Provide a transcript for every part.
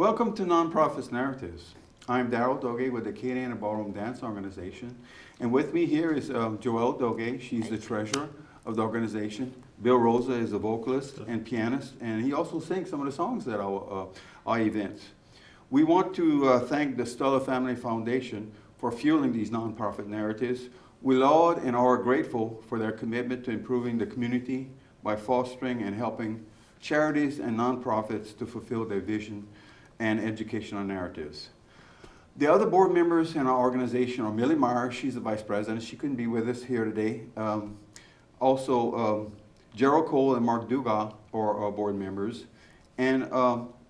Welcome to Nonprofits Narratives. I'm Darryl Doge with the Acadiana Ballroom Dance Organization. And with me here is Joelle Doge. She's the treasurer of the organization. Bill Rosa is a vocalist and pianist, and he also sings some of the songs at our events. We want to thank the Stella Family Foundation for fueling these nonprofit narratives. We laud and are grateful for their commitment to improving the community by fostering and helping charities and nonprofits to fulfill their vision and educational narratives. The other board members in our organization are Millie Meyer, she's the vice president. She couldn't be with us here today. Gerald Cole and Mark Dugas are our board members. And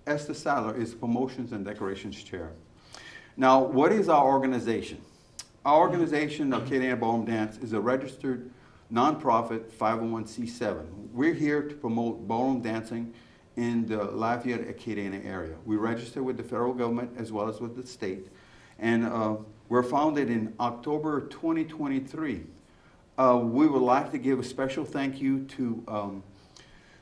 Esther Sadler is Promotions and Decorations Chair. Now, what is our organization? Our organization, Acadiana Ballroom Dance, is a registered nonprofit 501c7. We're here to promote ballroom dancing in the Lafayette, Acadiana area. We register with the federal government as well as with the state. And we're founded in October 2023. We would like to give a special thank you to,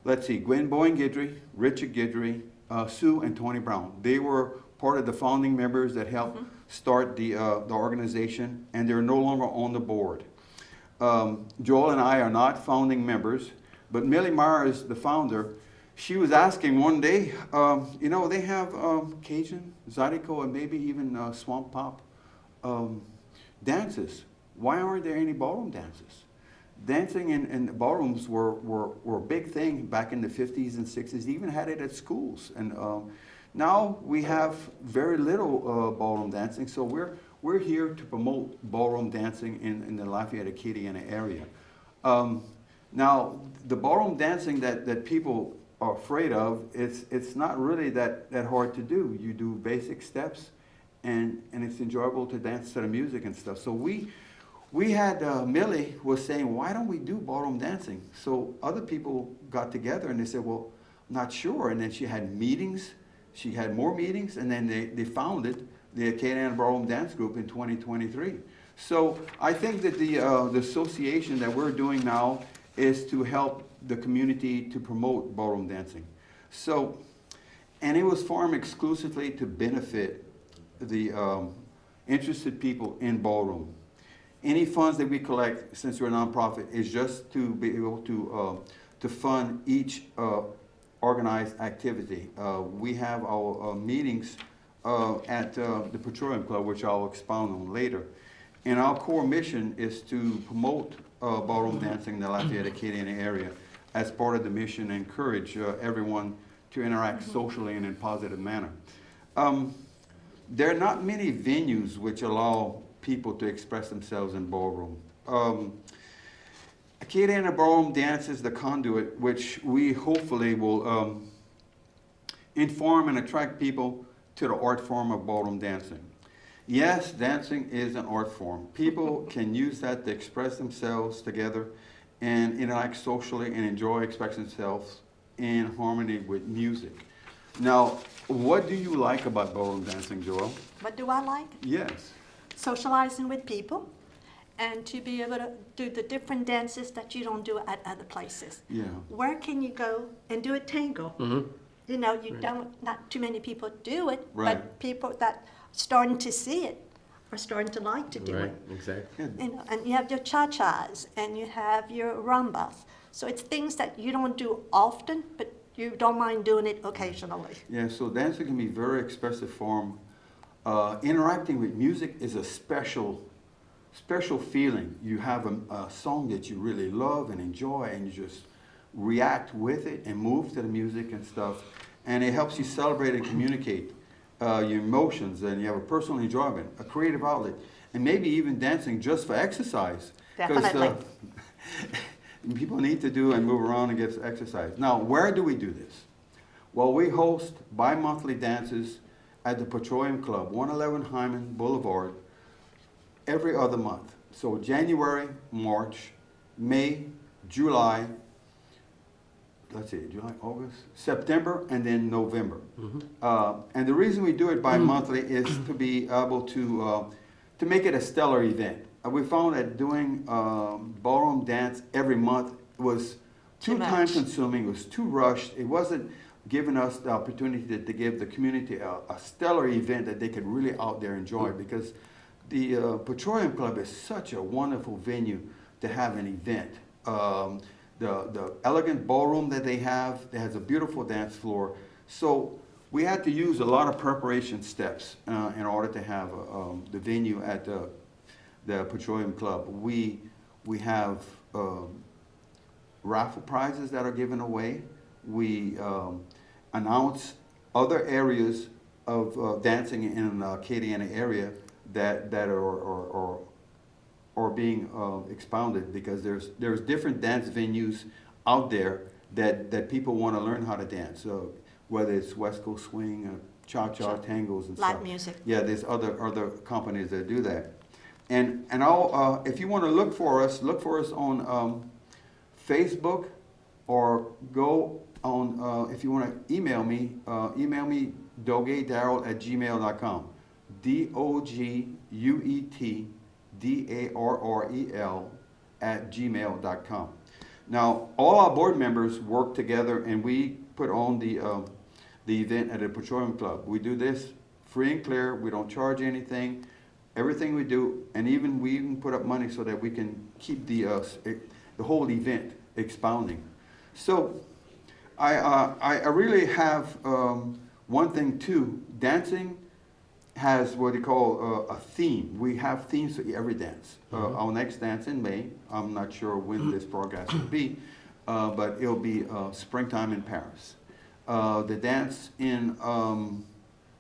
Gwen Bowen Guidry, Richard Guidry, Sue and Tony Brown. They were part of the founding members that helped start the organization, and they're no longer on the board. Joel and I are not founding members, but Millie Meyer is the founder. She was asking one day, they have Cajun, Zydeco, and maybe even Swamp Pop dances. Why aren't there any ballroom dances? Dancing in ballrooms were a big thing back in the 50s and 60s. They even had it at schools. And now we have very little ballroom dancing, so we're here to promote ballroom dancing in the Lafayette, Acadiana area. Now, the ballroom dancing that people are afraid of, it's not really that hard to do. You do basic steps, and it's enjoyable to dance to the music and stuff. So we had, Millie was saying, why don't we do ballroom dancing? So other people got together and they said, well, not sure. And then she had meetings, she had more meetings, and then they founded the Acadiana Ballroom Dance Group in 2023. So I think that the association that we're doing now is to help the community to promote ballroom dancing. So, and it was formed exclusively to benefit the interested people in ballroom. Any funds that we collect, since we're a nonprofit, is just to be able to fund each organized activity. We have our meetings at the Petroleum Club, which I'll expound on later. And our core mission is to promote ballroom dancing in the Lafayette, Acadiana area as part of the mission and encourage everyone to interact socially and in a positive manner. There are not many venues which allow people to express themselves in ballroom. Acadiana Ballroom Dance is the conduit which we hopefully will inform and attract people to the art form of ballroom dancing. Yes, dancing is an art form. People can use that to express themselves together and interact socially and enjoy expressing themselves in harmony with music. Now, what do you like about ballroom dancing, Joel? What do I like? Yes. Socializing with people and to be able to do the different dances that you don't do at other places. Yeah. Where can you go and do a tango? You know, not too many people do it, but people that starting to see it are starting to like to do it. Exactly. You know, and you have your cha-chas and you have your rumbas. So it's things that you don't do often, but you don't mind doing it occasionally. Yeah, so dancing can be a very expressive form. Interacting with music is a special feeling. You have a song that you really love and enjoy, and you just react with it and move to the music and stuff. And it helps you celebrate and communicate your emotions, and you have a personal enjoyment, a creative outlet, and maybe even dancing just for exercise. Definitely. People need to do and move around and get exercise. Now, where do we do this? Well, we host bi-monthly dances at the Petroleum Club, 111 Hyman Boulevard, every other month. So January, March, May, July, July, August, September, and then November. And the reason we do it bi-monthly is to be able to make it a stellar event. We found that doing ballroom dance every month was too time consuming, it was too rushed, it wasn't giving us the opportunity to give the community a stellar event that they could really out there enjoy, because the Petroleum Club is such a wonderful venue to have an event. The elegant ballroom that they have, it has a beautiful dance floor. So we had to use a lot of preparation steps in order to have the venue at the Petroleum Club. We have raffle prizes that are given away. We announce other areas of dancing in the Acadiana area that are being expounded, because there's different dance venues out there that people want to learn how to dance. So whether it's West Coast swing, cha-cha, tangos, and Light stuff. music. Yeah, there's other companies that do that. And I'll, if you want to look for us on Facebook, or go on, if you want to email me doguetdarrell@gmail.com. DOGUETDARREL@gmail.com. Now, all our board members work together, and we put on the event at the Petroleum Club. We do this free and clear. We don't charge anything. Everything we do, and we even put up money so that we can keep the whole event expounding. So I really have one thing too. Dancing has what they call a theme. We have themes for every dance. Our next dance in May, I'm not sure when this broadcast will be, but it'll be Springtime in Paris. The dance in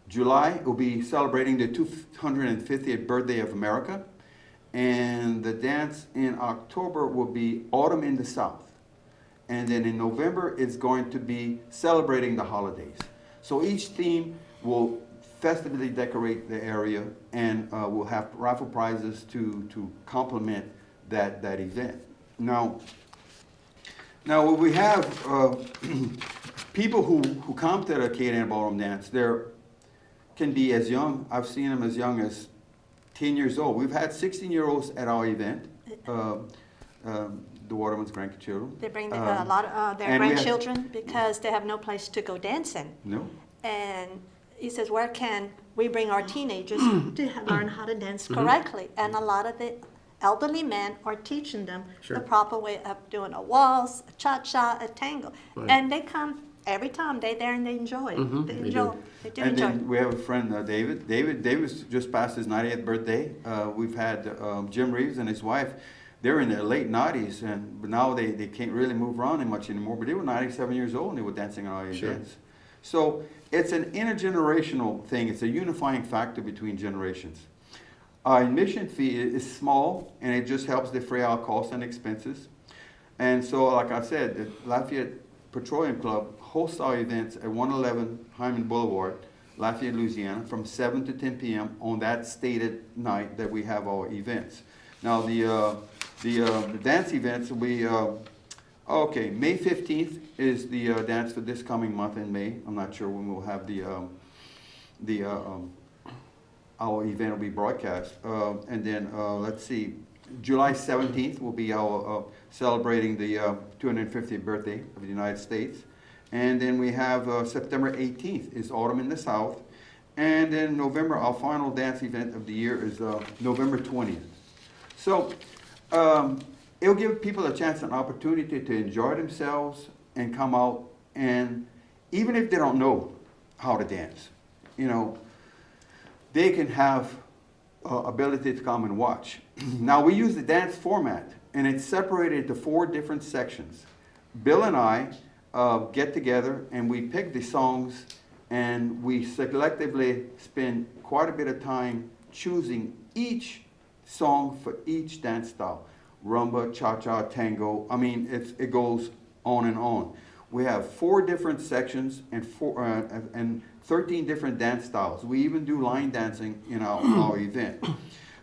July will be celebrating the 250th birthday of America. And the dance in October will be Autumn in the South. And then in November, it's going to be celebrating the holidays. So each theme will festively decorate the area, and we'll have raffle prizes to complement that event. Now we have people who come to the Acadiana Ballroom Dance. There can be as young, I've seen them as young as 10 years old. We've had 16-year-olds at our event, the Waterman's grandchildren. They bring a lot of their grandchildren because they have no place to go dancing. No. And he says, where can we bring our teenagers to learn how to dance correctly? And a lot of the elderly men are teaching them the proper way of doing a waltz, a cha-cha, a tango. Right. And they come every time. They're there and they enjoy it. They do and enjoy then we have a friend, David. David's just passed his 90th birthday. We've had Jim Reeves and his wife. They're in their late 90s, but now they can't really move around much anymore. But they were 97 years old and they were dancing on our events. So it's an intergenerational thing. It's a unifying factor between generations. Our admission fee is small, and it just helps defray our costs and expenses. And so, like I said, the Lafayette Petroleum Club hosts our events at 111 Hyman Boulevard, Lafayette, Louisiana, from 7 to 10 p.m. on that stated night that we have our events. Now, the dance events will be, May 15th is the dance for this coming month in May. I'm not sure when we'll have our event will be broadcast. And then, let's see, July 17th will be our celebrating the 250th birthday of the United States. And then we have September 18th is Autumn in the South. And then November, our final dance event of the year is November 20th. So it'll give people a chance, an opportunity to enjoy themselves and come out, and even if they don't know how to dance, they can have ability to come and watch. Now we use the dance format, and it's separated into 4 different sections. Bill and I get together and we pick the songs, and we selectively spend quite a bit of time choosing each song for each dance style. Rumba, cha-cha, tango, it goes on and on. We have 4 different sections and 13 different dance styles. We even do line dancing in our event.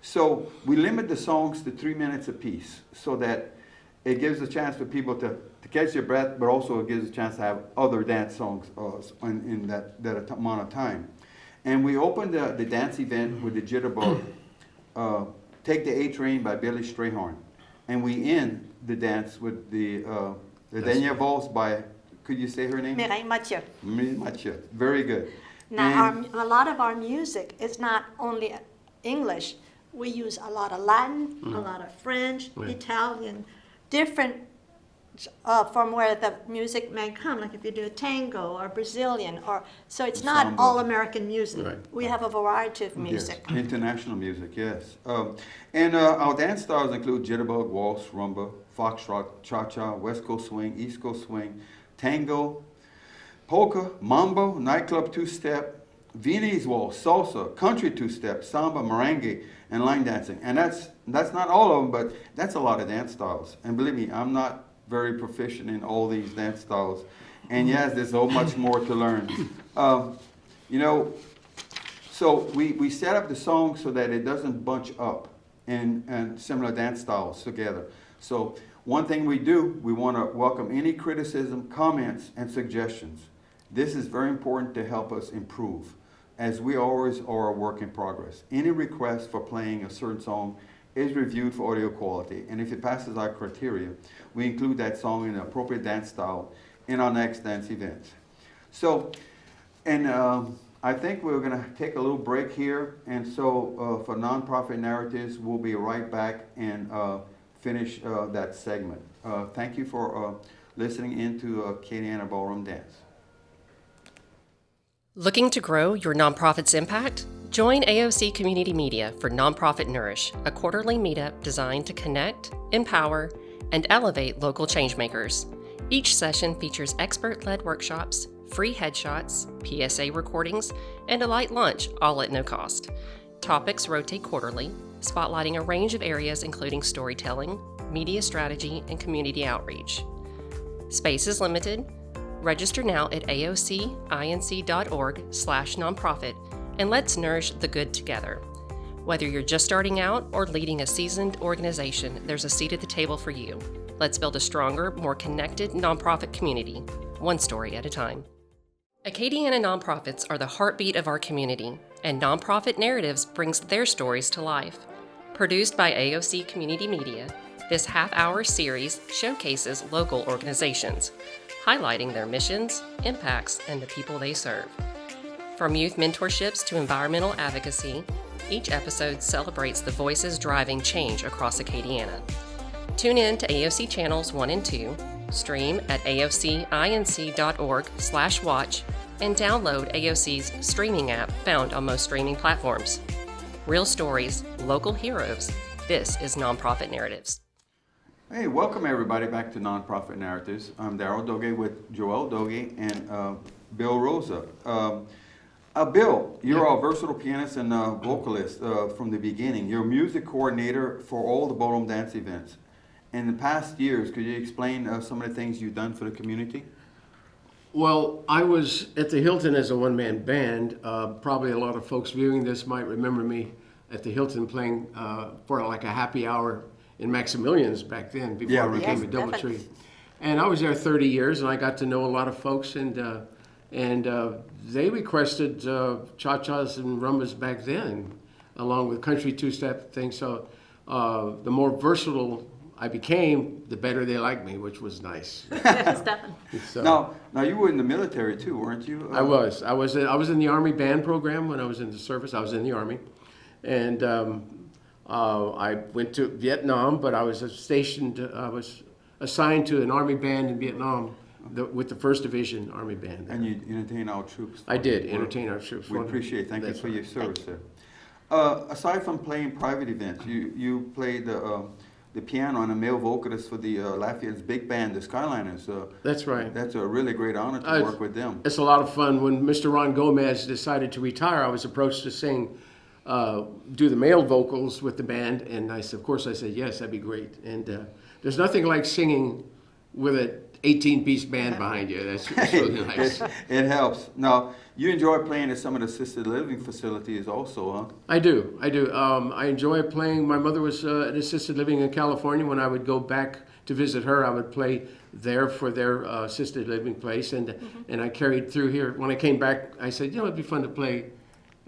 So we limit the songs to 3 minutes apiece, so that it gives a chance for people to catch their breath, but also it gives a chance to have other dance songs in that amount of time. And we open the dance event with the jitterbug, Take the A Train by Billy Strayhorn. And we end the dance with the Denya Valse by Could you say her name? Mireille Mathieu. Mireille Mathieu. Very good. Now, And- a lot of our music is not only English. We use a lot of Latin, a lot of French, Italian, different from where the music may come. Like if you do a tango or Brazilian, or so it's not Samba. all American music. Right. We have a variety of music. Yes, international music, yes. And our dance styles include jitterbug, waltz, rumba, foxtrot, cha-cha, West Coast swing, East Coast swing, tango, polka, mambo, nightclub two-step, Viennese waltz, salsa, country two-step, samba, merengue, and line dancing. And that's not all of them, but that's a lot of dance styles. And believe me, I'm not very proficient in all these dance styles. And yes, there's so much more to learn. You know, so we set up the song so that it doesn't bunch up in similar dance styles together. So one thing we do, we want to welcome any criticism, comments, and suggestions. This is very important to help us improve, as we always are a work in progress. Any request for playing a certain song is reviewed for audio quality, and if it passes our criteria, we include that song in an appropriate dance style in our next dance event. So, and I think we're gonna take a little break here, and so for Nonprofit Narratives, we'll be right back and finish that segment. Thank you for listening into Acadiana Ballroom Dance. Looking to grow your nonprofit's impact? Join AOC Community Media for Nonprofit Nourish, a quarterly meetup designed to connect, empower, and elevate local changemakers. Each session features expert-led workshops, free headshots, PSA recordings, and a light lunch, all at no cost. Topics rotate quarterly, spotlighting a range of areas including storytelling, media strategy, and community outreach. Space is limited. Register now at aocinc.org/nonprofit, and let's nourish the good together. Whether you're just starting out or leading a seasoned organization, there's a seat at the table for you. Let's build a stronger, more connected nonprofit community, one story at a time. Acadiana nonprofits are the heartbeat of our community, and Nonprofit Narratives brings their stories to life. Produced by AOC Community Media, this half-hour series showcases local organizations, highlighting their missions, impacts, and the people they serve. From youth mentorships to environmental advocacy, each episode celebrates the voices driving change across Acadiana. Tune in to AOC Channels 1 and 2, stream at aocinc.org/watch, and download AOC's streaming app found on most streaming platforms. Real stories, local heroes. This is Nonprofit Narratives. Hey, welcome everybody back to Nonprofit Narratives. I'm Darryl Doge with Joel Doge and Bill Rosa. Bill, you're a versatile pianist and vocalist from the beginning. You're a music coordinator for all the ballroom dance events. In the past years, could you explain some of the things you've done for the community? Well, I was at the Hilton as a one-man band. Probably a lot of folks viewing this might remember me at the Hilton playing for like a happy hour in Maximilian's back then, before it became a DoubleTree. And I was there 30 years, and I got to know a lot of folks, and they requested cha-chas and rumbas back then, along with country two-step things. So the more versatile I became, the better they liked me, which was nice. Yes, definitely. So, Now you were in the military too, weren't you? I was in the Army band program when I was in the service. I was in the Army, and I went to Vietnam, but I was stationed. I was assigned to an Army band in Vietnam with the 1st Division Army band there. And you entertain our troops. I did entertain our troops. We appreciate it. Thank you for your service Thank there. Aside from playing private events, you played the piano and a male vocalist for the Lafayette's big band, the Skyliners. That's right. That's a really great honor to work with them. It's a lot of fun. When Mr. Ron Gomez decided to retire, I was approached to sing, do the male vocals with the band, and I said, of course, I said yes, that'd be great. And there's nothing like singing with an 18-piece band behind you. That's really nice. It helps. Now, you enjoy playing at some of the assisted living facilities also, huh? I do. I enjoy playing. My mother was at assisted living in California. When I would go back to visit her, I would play there for their assisted living place, and I carried through here. When I came back, I said, it'd be fun to play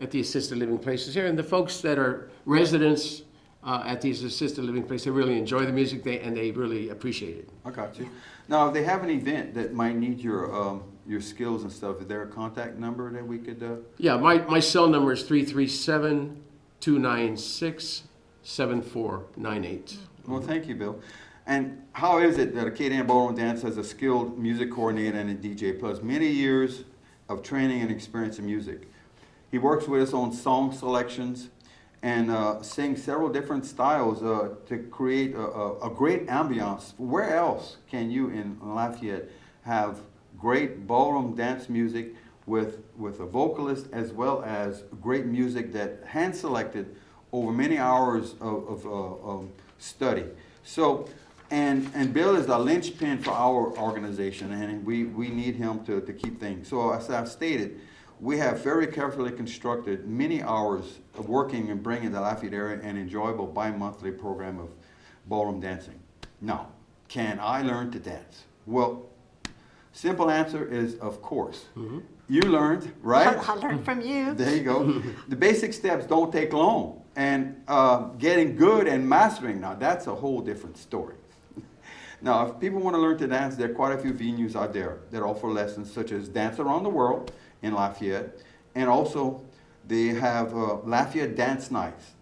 at the assisted living places here. And the folks that are residents at these assisted living places. They really enjoy the music, and they really appreciate it. I got you. Now, if they have an event that might need your skills and stuff, is there a contact number that we could? Yeah, my cell number is 337-296-7498. Well, thank you, Bill. And how is it that Acadiana Ballroom Dance has a skilled music coordinator and a DJ, plus many years of training and experience in music? He works with us on song selections and sings several different styles to create a great ambiance. Where else can you in Lafayette have great ballroom dance music with a vocalist as well as great music that hand-selected over many hours of study? So, and Bill is the linchpin for our organization, and we need him to keep things. So as I've stated, we have very carefully constructed many hours of working and bringing the Lafayette area an enjoyable bi-monthly program of ballroom dancing. Now, can I learn to dance? Well, simple answer is of course. Mm-hmm. You learned, right? I learned from you. There you go. The basic steps don't take long. And getting good and mastering, now that's a whole different story. Now, if people want to learn to dance, there are quite a few venues out there that offer lessons, such as Dance Around the World in Lafayette, and also they have Lafayette Dance Nights.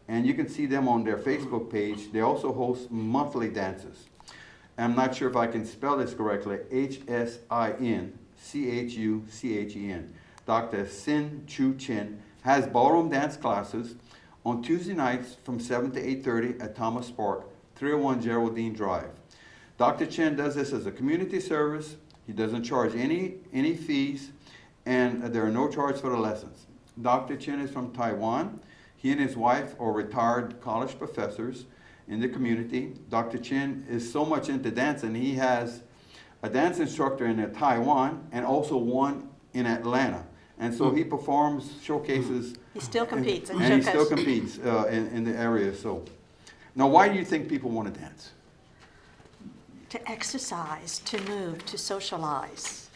And you can see them on their Facebook page. They also host monthly dances. I'm not sure if I can spell this correctly, HSINCHUCHEN. Dr. Sin Chu Chin has ballroom dance classes on Tuesday nights from 7 to 8:30 at Thomas Park, 301 Geraldine Drive. Dr. Chen does this as a community service. He doesn't charge any fees, and there are no charges for the lessons. Dr. Chen is from Taiwan. He and his wife are retired college professors in the community. Dr. Chen is so much into dancing, he has a dance instructor in Taiwan and also one in Atlanta. And so he performs, showcases. He still competes. And he still competes in the area. So, now why do you think people want to dance? To exercise, to move, to socialize.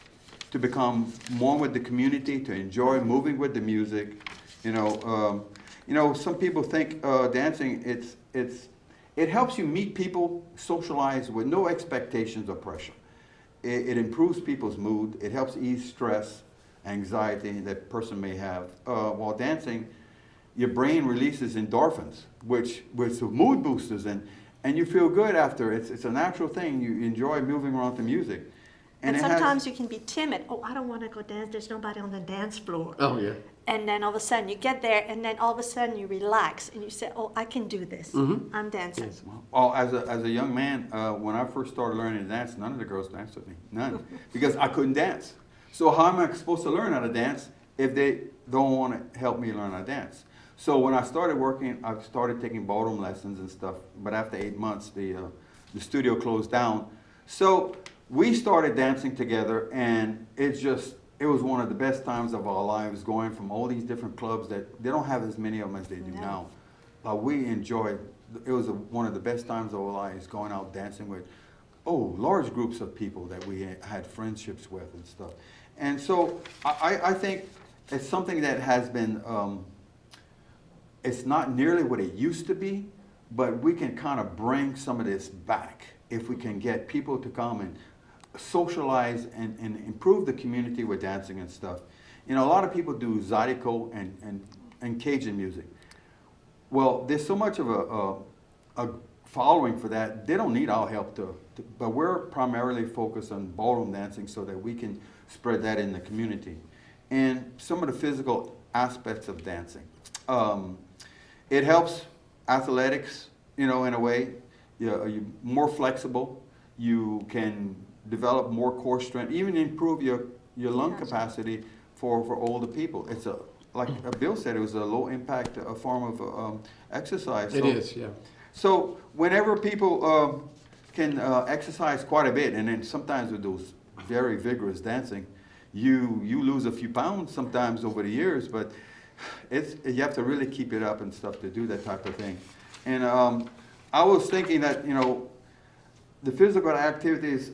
To become one with the community, to enjoy moving with the music. Some people think dancing, it helps you meet people, socialize with no expectations or pressure. It improves people's mood. It helps ease stress, anxiety that a person may have. While dancing, your brain releases endorphins, which are mood boosters, and you feel good after. It's a natural thing. You enjoy moving around to music. And sometimes you can be timid. Oh, I don't want to go dance. There's nobody on the dance floor. Oh, yeah. And then all of a sudden you get there, and then all of a sudden you relax, and you say, oh, I can do this. Mm-hmm. I'm dancing. Yes. Well, as a young man, when I first started learning to dance, none of the girls danced with me. None. Because I couldn't dance. So how am I supposed to learn how to dance if they don't want to help me learn how to dance? So when I started working, I started taking ballroom lessons and stuff. But after 8 months, the studio closed down. So we started dancing together, and it was one of the best times of our lives, going from all these different clubs that they don't have as many of them as they do now. But we enjoyed, it was one of the best times of our lives, going out dancing with, large groups of people that we had friendships with and stuff. And so I think it's something that has been, it's not nearly what it used to be, but we can kind of bring some of this back if we can get people to come and socialize and improve the community with dancing and stuff. A lot of people do Zydeco and Cajun music. Well, there's so much of a following for that, they don't need our help but we're primarily focused on ballroom dancing so that we can spread that in the community. And some of the physical aspects of dancing. It helps athletics, in a way. You're more flexible. You can develop more core strength, even improve your lung capacity for older people. It's like Bill said, it was a low impact form of exercise. It is, yeah. So whenever people can exercise quite a bit, and then sometimes with those very vigorous dancing, you lose a few pounds sometimes over the years, but you have to really keep it up and stuff to do that type of thing. And I was thinking that, the physical activities,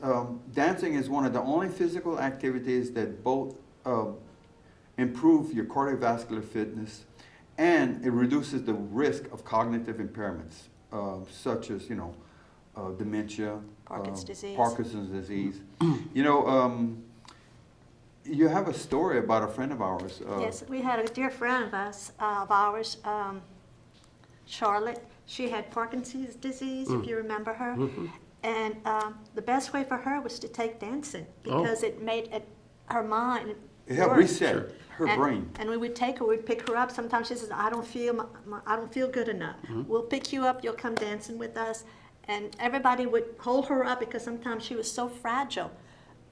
dancing is one of the only physical activities that both improve your cardiovascular fitness and it reduces the risk of cognitive impairments, such as, dementia, Parkinson's disease. You have a story about a friend of ours. Yes, we had a dear friend of ours, Charlotte. She had Parkinson's disease, if you remember her. And the best way for her was to take dancing because it made her mind. It helped reset her brain. And we would take her, we'd pick her up. Sometimes she says, I don't feel good enough. We'll pick you up, you'll come dancing with us. And everybody would hold her up because sometimes she was so fragile.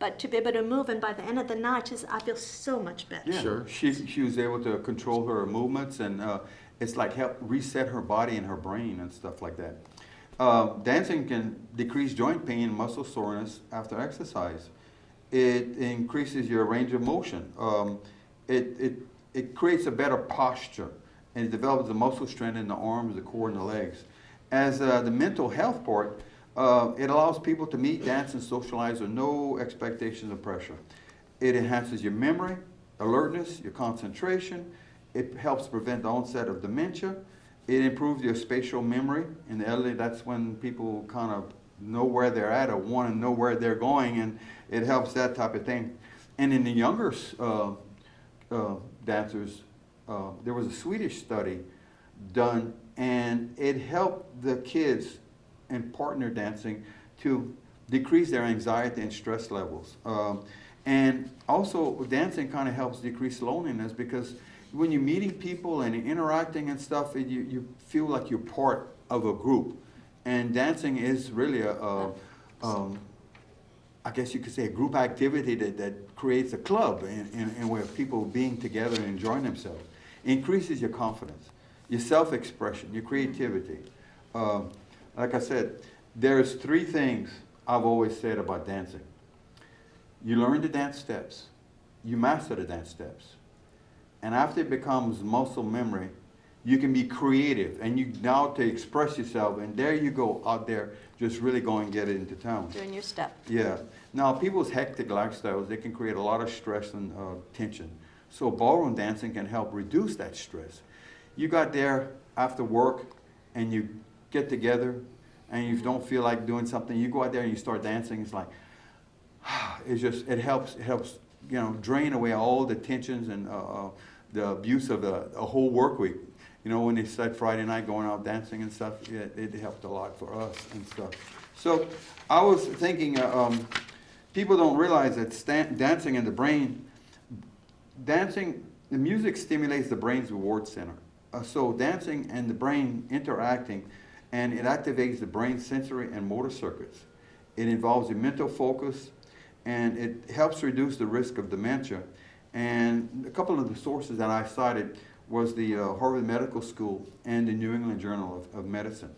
But to be able to move, and by the end of the night, she said, I feel so much better. Yeah, Sure. She was able to control her movements, and it's like help reset her body and her brain and stuff like that. Dancing can decrease joint pain and muscle soreness after exercise. It increases your range of motion. It creates a better posture, and it develops the muscle strength in the arms, the core, and the legs. As the mental health part, it allows people to meet, dance, and socialize with no expectations or pressure. It enhances your memory, alertness, your concentration. It helps prevent the onset of dementia. It improves your spatial memory. In the elderly, that's when people kind of know where they're at or want to know where they're going, and it helps that type of thing. And in the younger dancers, there was a Swedish study done, and it helped the kids in partner dancing to decrease their anxiety and stress levels. And also, dancing kind of helps decrease loneliness because when you're meeting people and interacting and stuff, you feel like you're part of a group. And dancing is really I guess you could say, a group activity that creates a club and where people being together and enjoying themselves. It increases your confidence, your self-expression, your creativity. Like I said, there's 3 things I've always said about dancing. You learn the dance steps, you master the dance steps, and after it becomes muscle memory, you can be creative, and you now to express yourself, and there you go out there, just really go and get it into town. Doing your step. Yeah. Now, people's hectic lifestyles, they can create a lot of stress and tension. So ballroom dancing can help reduce that stress. You got there after work, and you get together, and you don't feel like doing something, you go out there and you start dancing, it's like, it helps, drain away all the tensions and the abuse of a whole work week. When they said Friday night going out dancing and stuff, it helped a lot for us and stuff. So I was thinking, people don't realize that dancing in the brain, the music stimulates the brain's reward center. So dancing and the brain interacting, and it activates the brain's sensory and motor circuits. It involves your mental focus, and it helps reduce the risk of dementia. And a couple of the sources that I cited was the Harvard Medical School and the New England Journal of Medicine.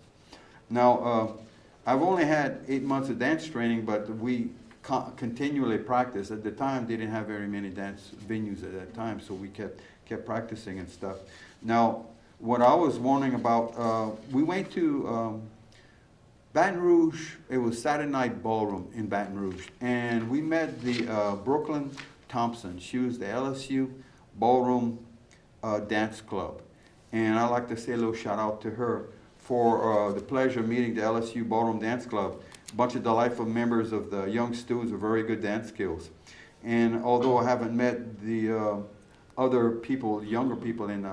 Now, I've only had 8 months of dance training, but we continually practice. At the time, they didn't have very many dance venues at that time, so we kept practicing and stuff. Now, what I was wondering about, we went to Baton Rouge. It was Saturday Night Ballroom in Baton Rouge, and we met the Brooklyn Thompson. She was the LSU Ballroom Dance Club, and I'd like to say a little shout out to her for the pleasure of meeting the LSU Ballroom Dance Club. A bunch of delightful members of the young students with very good dance skills. And although I haven't met the other people, younger people in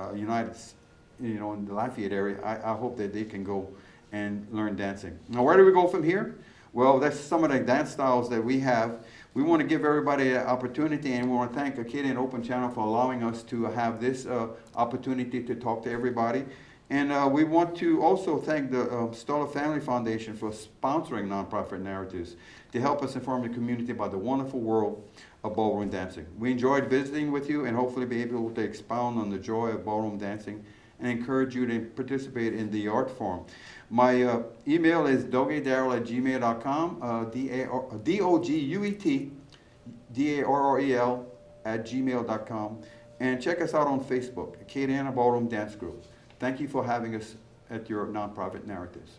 in the Lafayette area, I hope that they can go and learn dancing. Now, where do we go from here? Well, that's some of the dance styles that we have. We want to give everybody an opportunity, and we want to thank Acadian Open Channel for allowing us to have this opportunity to talk to everybody. And we want to also thank the Stoller Family Foundation for sponsoring Nonprofit Narratives to help us inform the community about the wonderful world of ballroom dancing. We enjoyed visiting with you and hopefully be able to expound on the joy of ballroom dancing and encourage you to participate in the art form. My email is doguedarrell@gmail.com, DOGUETDARREL@gmail.com, and check us out on Facebook, Acadiana Ballroom Dance Group. Thank you for having us at your Nonprofit Narratives.